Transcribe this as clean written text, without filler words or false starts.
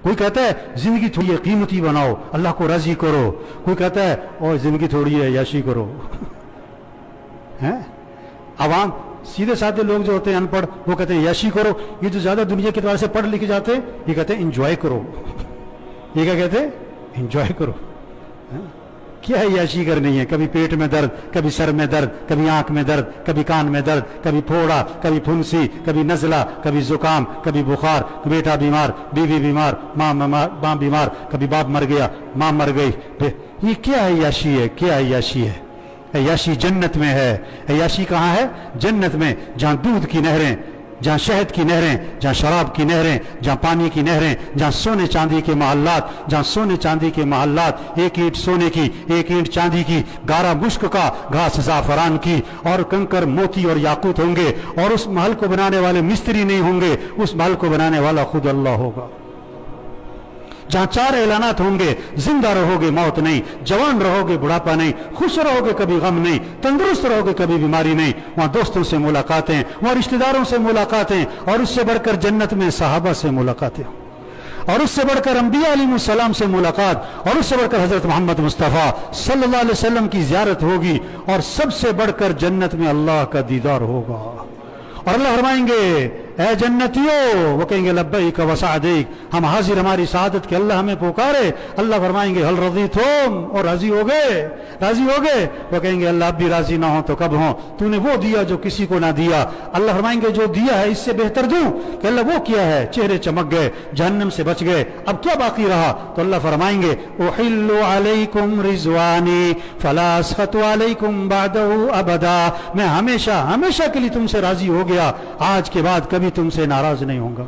کوئی کہتا ہے زندگی تھوڑی ہے قیمتی بناؤ، اللہ کو راضی کرو، کوئی کہتا ہے اور زندگی تھوڑی ہے عیاشی کرو ہیں؟ عوام سیدھے سادھے لوگ جو ہوتے ہیں ان پڑھ، وہ کہتے ہیں عیاشی کرو، یہ جو زیادہ دنیا کے اعتبار سے پڑھ لکھ جاتے ہیں یہ کہتے ہیں انجوائے کرو یہ کیا کہتے ہیں؟ انجوائے کرو۔ کیا عیاشی کرنی ہے؟ کبھی پیٹ میں درد، کبھی سر میں درد، کبھی آنکھ میں درد، کبھی کان میں درد، کبھی پھوڑا، کبھی پھنسی، کبھی نزلہ، کبھی زکام، کبھی بخار، بیٹا بیمار، بیوی بیمار، ماں بیمار، کبھی باپ مر گیا، ماں مر گئی۔ یہ کیا عیاشی ہے؟ کیا عیاشی ہے؟ عیاشی جنت میں ہے۔ عیاشی کہاں ہے؟ جنت میں، جہاں دودھ کی نہریں، جہاں شہد کی نہریں، جہاں شراب کی نہریں، جہاں پانی کی نہریں، جہاں سونے چاندی کے محلات، جہاں سونے چاندی کے محلات، ایک اینٹ سونے کی، ایک اینٹ چاندی کی، گارا مشک کا، گھاس زعفران کی، اور کنکر موتی اور یاقوت ہوں گے، اور اس محل کو بنانے والے مستری نہیں ہوں گے، اس محل کو بنانے والا خود اللہ ہوگا۔ جہاں 4 اعلانات ہوں گے، زندہ رہو گے موت نہیں، جوان رہو گے بڑھاپا نہیں، خوش رہو گے کبھی غم نہیں، تندرست رہو گے کبھی بیماری نہیں، وہاں دوستوں سے ملاقاتیں، وہاں رشتہ داروں سے ملاقاتیں، اور اس سے بڑھ کر جنت میں صحابہ سے ملاقاتیں، اور اس سے بڑھ کر انبیاء علیہ السلام سے ملاقات، اور اس سے بڑھ کر حضرت محمد مصطفیٰ صلی اللہ علیہ وسلم کی زیارت ہوگی، اور سب سے بڑھ کر جنت میں اللہ کا دیدار ہوگا۔ اور اللہ فرمائیں گے اے جنتیوں، وہ کہیں گے لبیک و سعدیک، ہم حاضر ہماری سعادت کے، اللہ ہمیں پکارے۔ اللہ فرمائیں گے حل رضیتم، اور راضی ہو گئے؟ راضی ہو گئے؟ وہ کہیں گے اللہ اب بھی راضی نہ ہوں تو کب ہوں، تو نے وہ دیا جو کسی کو نہ دیا۔ اللہ فرمائیں گے جو دیا ہے اس سے بہتر دوں، کہ اللہ وہ کیا ہے؟ چہرے چمک گئے، جہنم سے بچ گئے، اب کیا باقی رہا؟ تو اللہ فرمائیں گے احل علیکم رضوانی فلا اسخط علیکم بعدہ ابدا، میں ہمیشہ ہمیشہ کے لیے تم سے راضی ہو گیا، آج کے بعد کبھی تم سے ناراض نہیں ہوں گا۔